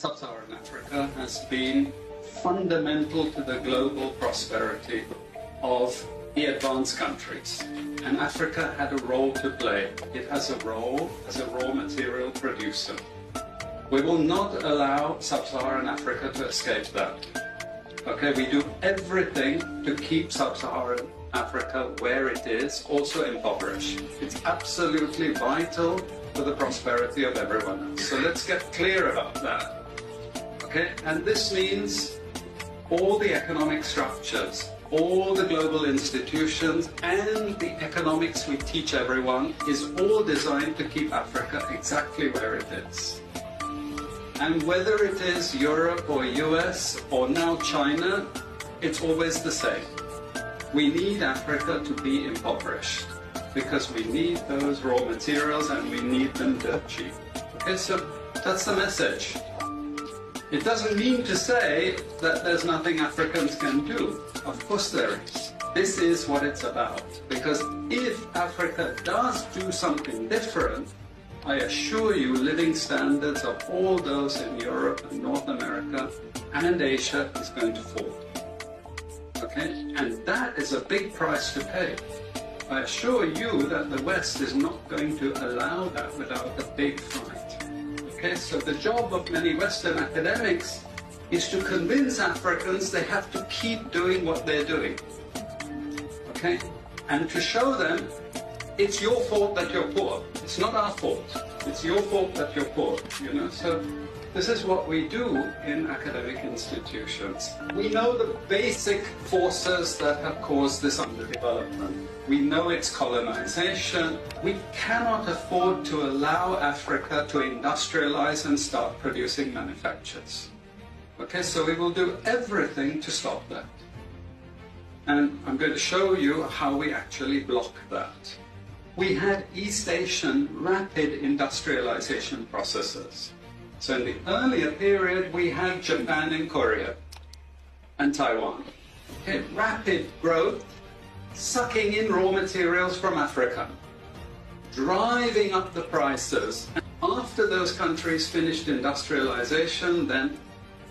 Sub-Saharan Africa has been fundamental to the global prosperity of the advanced countries. And Africa had a role to play. It has a role as a raw material producer. We will not allow Sub-Saharan Africa to escape that. Okay, we do everything to keep Sub-Saharan Africa where it is, also impoverished. It's absolutely vital for the prosperity of everyone else. So let's get clear about that. Okay, and this means all the economic structures, all the global institutions, and the economics we teach everyone is all designed to keep Africa exactly where it is. And whether it is Europe or US or now China, it's always the same. We need Africa to be impoverished because we need those raw materials and we need them dirt cheap. Okay, so that's the message. It doesn't mean to say that there's nothing Africans can do. Of course there is. This is what it's about. Because if Africa does do something different, I assure you living standards of all those in Europe and North America and Asia is going to fall. Okay? And that is a big price to pay. I assure you that the West is not going to allow that without a big fight. Okay, so the job of many Western academics is to convince Africans they have to keep doing what they're doing. Okay? And to show them it's your fault that you're poor. It's not our fault. It's your fault that you're poor. You know, so this is what we do in academic institutions. We know the basic forces that have caused this underdevelopment. We know it's colonization. We cannot afford to allow Africa to industrialize and start producing manufactures. Okay, so we will do everything to stop that. And I'm going to show you how we actually block that. We had East Asian rapid industrialization processes. So in the earlier period, we had Japan and Korea and Taiwan. Okay, rapid growth, sucking in raw materials from Africa, driving up the prices. And after those countries finished industrialization, then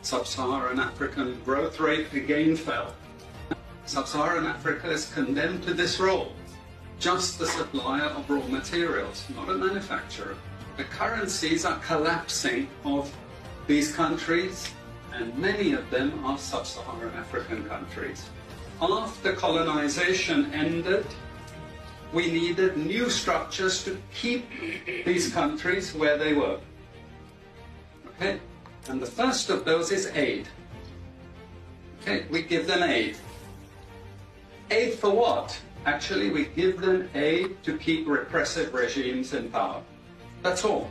Sub-Saharan African growth rate again fell. Sub-Saharan Africa is condemned to this role, just the supplier of raw materials, not a manufacturer. The currencies are collapsing of these countries, and many of them are Sub-Saharan African countries. After colonization ended, we needed new structures to keep these countries where they were. Okay? And the first of those is aid. Okay, we give them aid. Aid for what? Actually, we give them aid to keep repressive regimes in power. That's all.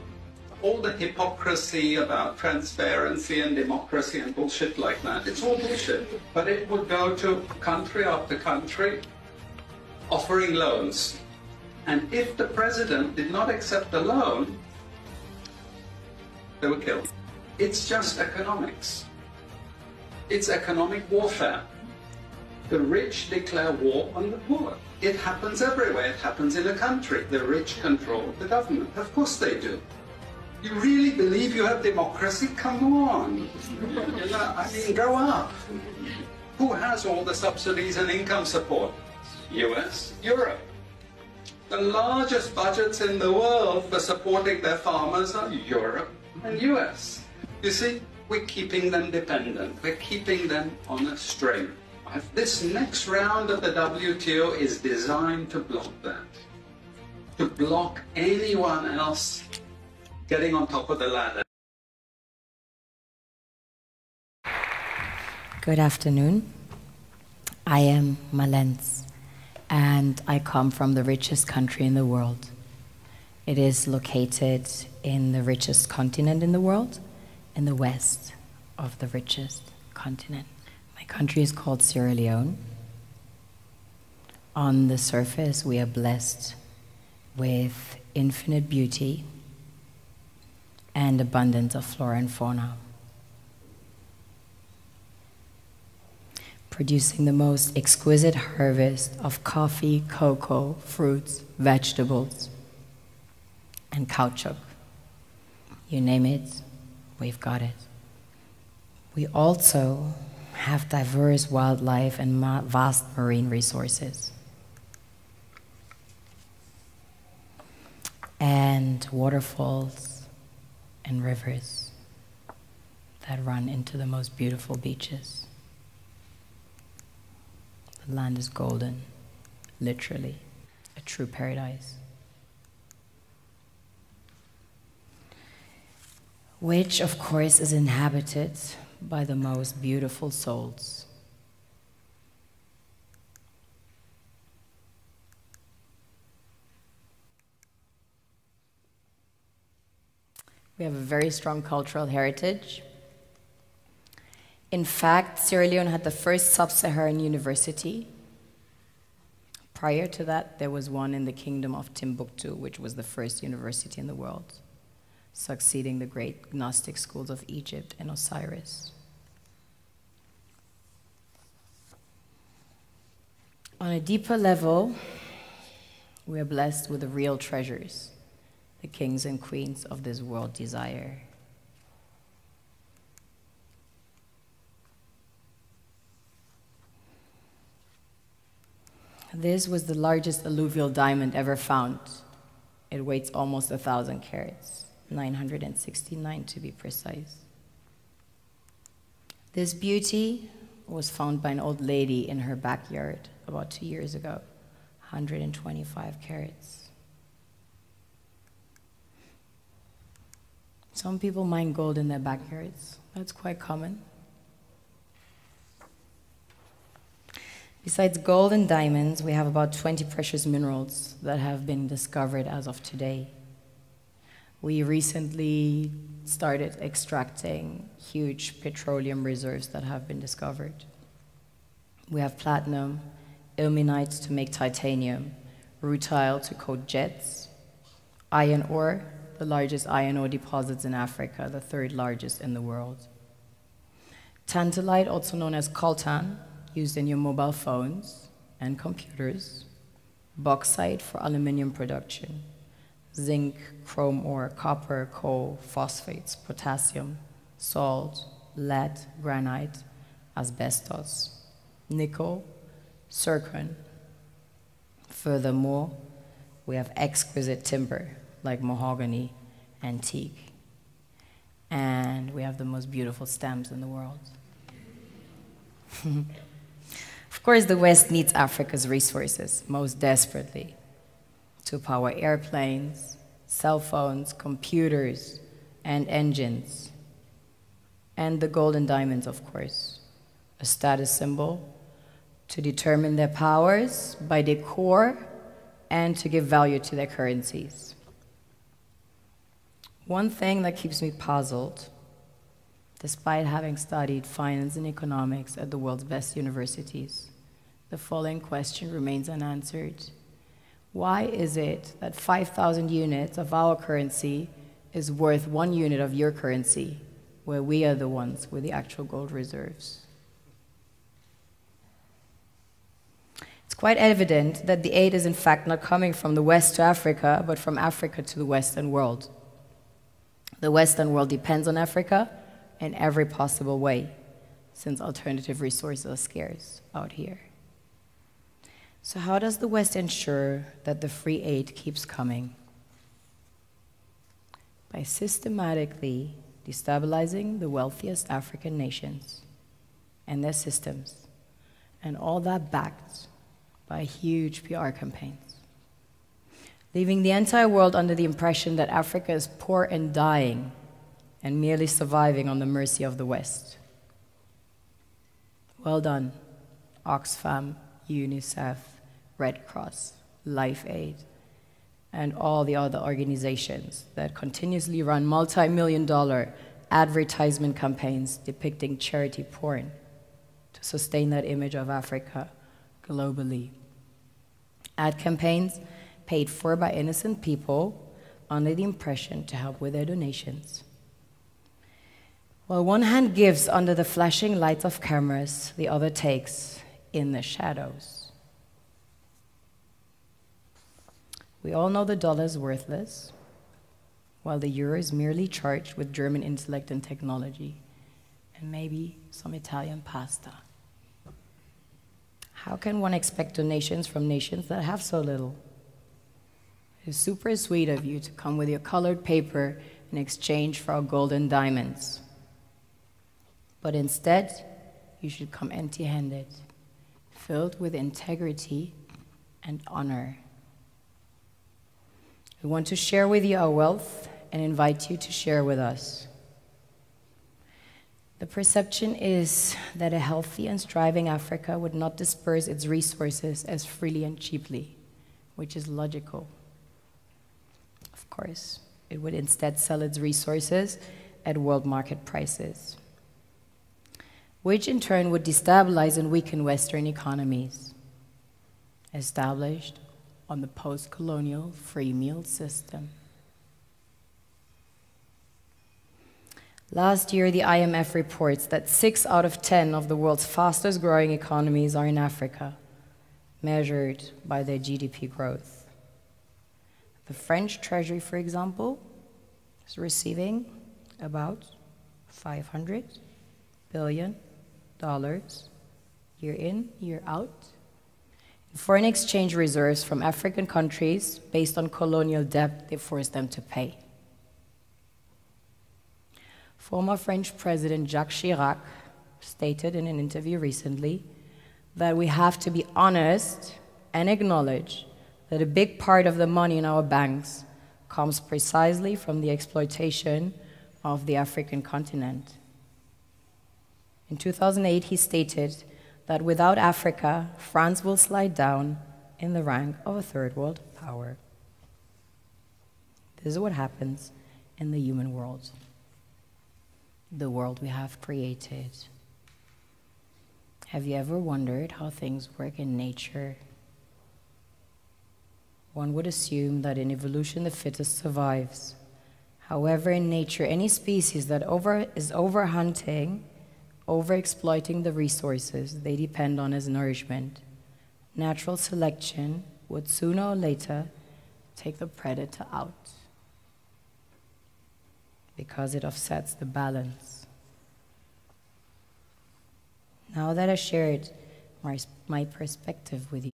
All the hypocrisy about transparency and democracy and bullshit like that, it's all bullshit. But it would go to country after country offering loans. And if the president did not accept the loan, they were killed. It's just economics. It's economic warfare. The rich declare war on the poor. It happens everywhere. It happens in a country. The rich control the government. Of course they do. You really believe you have democracy? Come on. You know, I mean, grow up. Who has all the subsidies and income support? US, Europe. The largest budgets in the world for supporting their farmers are Europe and US. You see, we're keeping them dependent. We're keeping them on a string. This next round of the WTO is designed to block that. To block anyone else getting on top of the ladder. Good afternoon. I am Malens, and I come from the richest country in the world. It is located in the richest continent in the world, in the west of the richest continent. My country is called Sierra Leone. On the surface, we are blessed with infinite beauty and abundance of flora and fauna, producing the most exquisite harvest of coffee, cocoa, fruits, vegetables, and caoutchouc. You name it, we've got it. We also have diverse wildlife and vast marine resources. And waterfalls and rivers that run into the most beautiful beaches. The land is golden, literally, a true paradise. Which, of course, is inhabited by the most beautiful souls. We have a very strong cultural heritage. In fact, Sierra Leone had the first sub-Saharan university. Prior to that, there was one in the Kingdom of Timbuktu, which was the first university in the world, succeeding the great Gnostic schools of Egypt and Osiris. On a deeper level, we are blessed with the real treasures the kings and queens of this world desire. This was the largest alluvial diamond ever found. It weighs almost 1,000 carats, 969 to be precise. This beauty was found by an old lady in her backyard about 2 years ago, 125 carats. Some people mine gold in their backyards. That's quite common. Besides gold and diamonds, we have about 20 precious minerals that have been discovered as of today. We recently started extracting huge petroleum reserves that have been discovered. We have platinum, ilmenite to make titanium, rutile to coat jets, iron ore, the largest iron ore deposits in Africa, the third largest in the world. Tantalite, also known as coltan, used in your mobile phones and computers. Bauxite for aluminum production. Zinc, chrome ore, copper, coal, phosphates, potassium, salt, lead, granite, asbestos, nickel, zircon. Furthermore, we have exquisite timber like mahogany, and teak. And we have the most beautiful stems in the world. Of course, the West needs Africa's resources most desperately to power airplanes, cell phones, computers, and engines. And the gold and diamonds, of course, a status symbol to determine their powers by their core and to give value to their currencies. One thing that keeps me puzzled, despite having studied finance and economics at the world's best universities, the following question remains unanswered. Why is it that 5,000 units of our currency is worth 1 unit of your currency, where we are the ones with the actual gold reserves? It's quite evident that the aid is in fact not coming from the West to Africa, but from Africa to the Western world. The Western world depends on Africa in every possible way, since alternative resources are scarce out here. So how does the West ensure that the free aid keeps coming? By systematically destabilizing the wealthiest African nations and their systems, and all that backed by huge PR campaigns, leaving the entire world under the impression that Africa is poor and dying and merely surviving on the mercy of the West. Well done, Oxfam, UNICEF, Red Cross, Life Aid, and all the other organizations that continuously run multi-million-dollar advertisement campaigns depicting charity porn to sustain that image of Africa globally. Ad campaigns paid for by innocent people under the impression to help with their donations. While one hand gives under the flashing lights of cameras, the other takes in the shadows. We all know the dollar is worthless, while the euro is merely charged with German intellect and technology, and maybe some Italian pasta. How can one expect donations from nations that have so little? It is super sweet of you to come with your colored paper in exchange for our gold and diamonds. But instead, you should come empty-handed, filled with integrity and honor. We want to share with you our wealth and invite you to share with us. The perception is that a healthy and striving Africa would not disperse its resources as freely and cheaply, which is logical. Of course, it would instead sell its resources at world market prices, which in turn would destabilize and weaken Western economies, established on the post-colonial free meal system. Last year, the IMF reports that 6 out of 10 of the world's fastest growing economies are in Africa, measured by their GDP growth. The French Treasury, for example, is receiving about $500 billion year in, year out, in foreign exchange reserves from African countries based on colonial debt they forced them to pay. Former French President Jacques Chirac stated in an interview recently that we have to be honest and acknowledge that a big part of the money in our banks comes precisely from the exploitation of the African continent. In 2008, he stated that without Africa, France will slide down in the rank of a third world power. This is what happens in the human world, the world we have created. Have you ever wondered how things work in nature? One would assume that in evolution the fittest survives. However, in nature, any species that is overhunting, overexploiting the resources they depend on as nourishment, natural selection would sooner or later take the predator out because it offsets the balance. Now that I shared my perspective with you.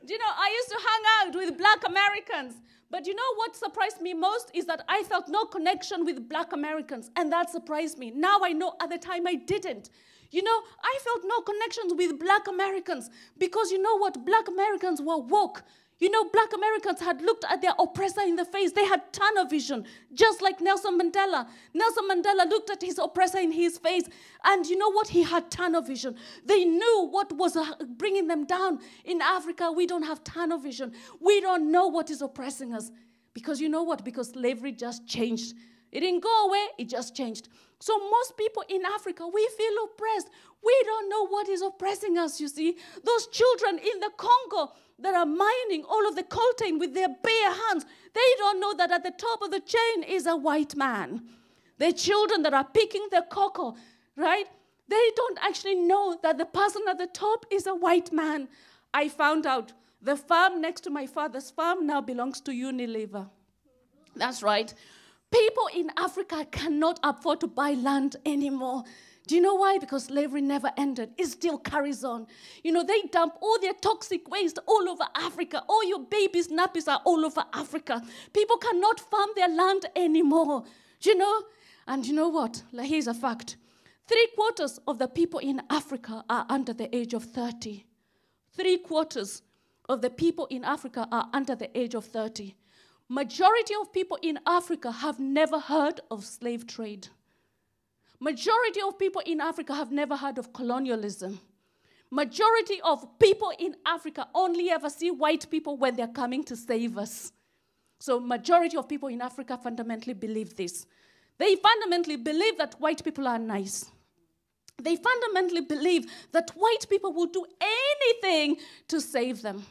You know, I used to hang out with Black Americans, but you know what surprised me most is that I felt no connection with Black Americans, and that surprised me. Now I know at the time I didn't. You know, I felt no connections with Black Americans because you know what? Black Americans were woke. You know, Black Americans had looked at their oppressor in the face. They had tunnel vision, just like Nelson Mandela. Nelson Mandela looked at his oppressor in his face, and you know what? He had tunnel vision. They knew what was bringing them down. In Africa, we don't have tunnel vision. We don't know what is oppressing us. Because you know what? Because slavery just changed. It didn't go away, it just changed. So most people in Africa, we feel oppressed. We don't know what is oppressing us, you see. Those children in the Congo that are mining all of the coltan with their bare hands, they don't know that at the top of the chain is a white man. The children that are picking the cocoa, right? They don't actually know that the person at the top is a white man. I found out the farm next to my father's farm now belongs to Unilever. That's right. People in Africa cannot afford to buy land anymore. Do you know why? Because slavery never ended. It still carries on. You know, they dump all their toxic waste all over Africa. All your babies' nappies are all over Africa. People cannot farm their land anymore. Do you know? And you know what? Like, here's a fact. 3/4 of the people in Africa are under the age of 30. 3/4 of the people in Africa are under the age of 30. Majority of people in Africa have never heard of slave trade. Majority of people in Africa have never heard of colonialism. Majority of people in Africa only ever see white people when they're coming to save us. So majority of people in Africa fundamentally believe this. They fundamentally believe that white people are nice. They fundamentally believe that white people will do anything to save them.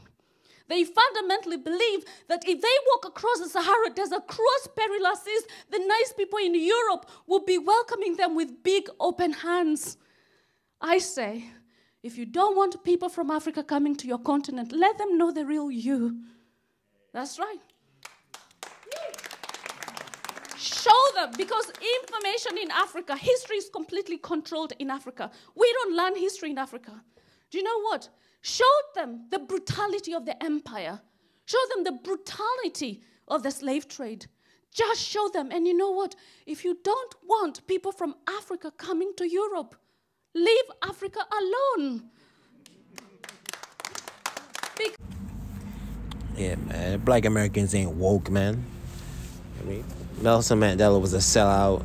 They fundamentally believe that if they walk across the Sahara Desert, cross perilous seas, the nice people in Europe will be welcoming them with big open hands. I say, if you don't want people from Africa coming to your continent, let them know the real you. That's right. Show them, because information in Africa, history is completely controlled in Africa. We don't learn history in Africa. Do you know what? Show them the brutality of the empire. Show them the brutality of the slave trade. Just show them. And you know what? If you don't want people from Africa coming to Europe, leave Africa alone. Yeah, man. Black Americans ain't woke, man. I mean, Nelson Mandela was a sellout.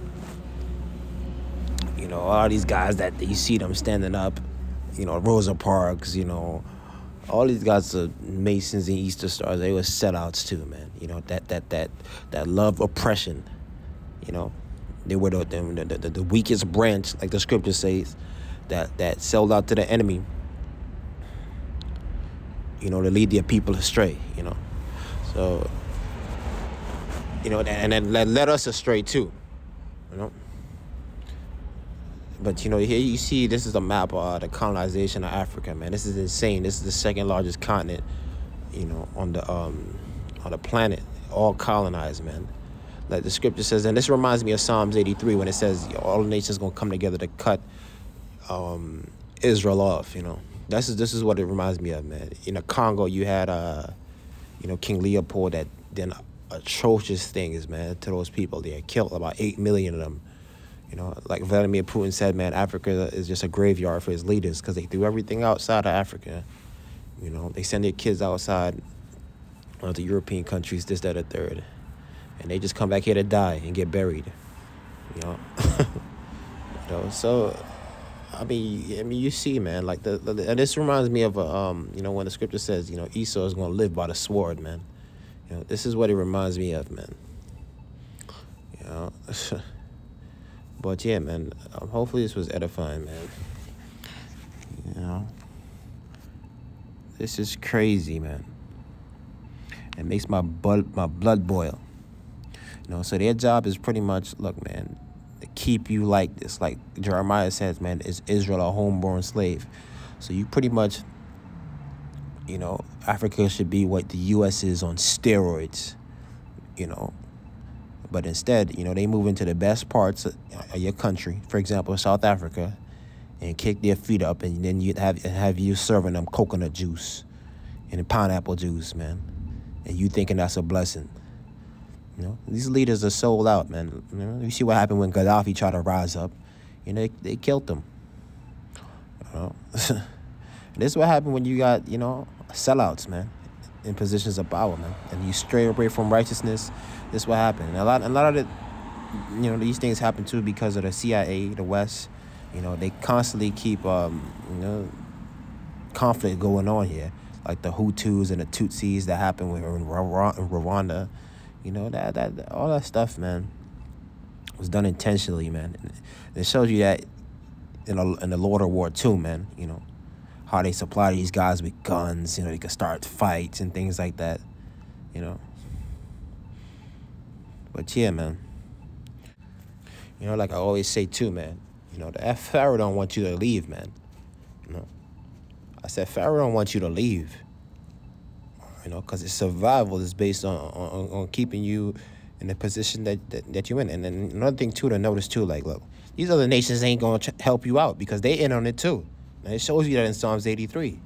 You know, all these guys that you see them standing up, you know, Rosa Parks, you know, all these guys are Masons and Easter Stars. They were sellouts too, man. You know, that love oppression. You know, they were the weakest branch, like the scripture says, that sold out to the enemy. You know, to lead their people astray. You know, so you know, and then led us astray too. You know. But, you know, here you see this is a map of the colonization of Africa, man. This is insane. This is the second largest continent, you know, on the planet, all colonized, man. Like the scripture says, and this reminds me of Psalms 83 when it says all the nations going to come together to cut Israel off, you know. This is what it reminds me of, man. In the Congo, you had, you know, King Leopold that did atrocious things, man, to those people. They had killed about 8 million of them. You know, like Vladimir Putin said, man, Africa is just a graveyard for his leaders because they threw everything outside of Africa. You know, they send their kids outside to European countries, this, that, or third. And they just come back here to die and get buried. You know? You know, so, I mean, you see, man, like, and this reminds me of, you know, when the scripture says, you know, Esau is going to live by the sword, man. You know, this is what it reminds me of, man. You know? But yeah, man, hopefully this was edifying, man. You know, this is crazy, man. It makes my blood boil. You know, so their job is pretty much, look, man, to keep you like this. Like Jeremiah says, man, is Israel a homeborn slave? So you pretty much, you know, Africa should be what the U.S. is on steroids, you know. But instead, you know, they move into the best parts of your country, for example, South Africa, and kick their feet up, and then you'd have you serving them coconut juice and pineapple juice, man. And you thinking that's a blessing. You know, these leaders are sold out, man. You know, you see what happened when Gaddafi tried to rise up. You know, they killed them. You know? This is what happened when you got, you know, sellouts, man, in positions of power, man. And you stray away from righteousness. This is what happened. And a lot of it, you know, these things happen too because of the CIA, the West. You know, they constantly keep, you know, conflict going on here, like the Hutus and the Tutsis that happened in Rwanda. You know, that all that stuff, man, was done intentionally, man. And it shows you that in the Lord of War too, man. You know, how they supply these guys with guns. You know, they can start fights and things like that. You know. But yeah, man. You know, like I always say too, man. You know, the Pharaoh don't want you to leave, man. You know, I said Pharaoh don't want you to leave. You know, because its survival is based on keeping you in the position that you're in. And then another thing too to notice too, like, look, these other nations ain't gonna help you out because they in on it too. And it shows you that in Psalms 83.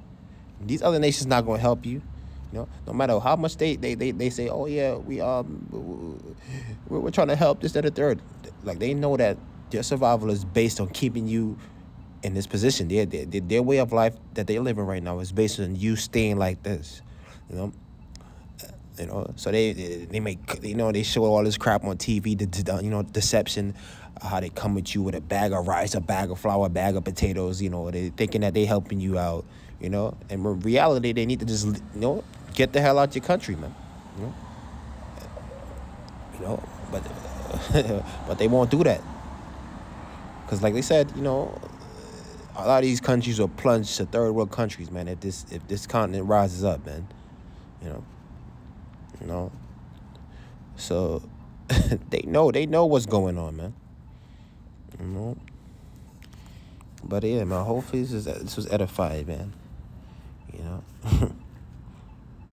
These other nations not gonna help you. You know, no matter how much they say, oh yeah, we're trying to help this, that, and third. Like, they know that their survival is based on keeping you in this position. Their way of life that they're living right now is based on you staying like this. You know, so they make, you know, they show all this crap on TV, you know, deception, how they come at you with a bag of rice, a bag of flour, a bag of potatoes. You know, they thinking that they helping you out. You know, and in reality, they need to just, you know, get the hell out your country, man. You know, but they won't do that. Because like they said, you know, a lot of these countries will plunge to third world countries, man, if this continent rises up, man. You know. So they know what's going on, man. You know. But yeah, man, hopefully this was edifying, man.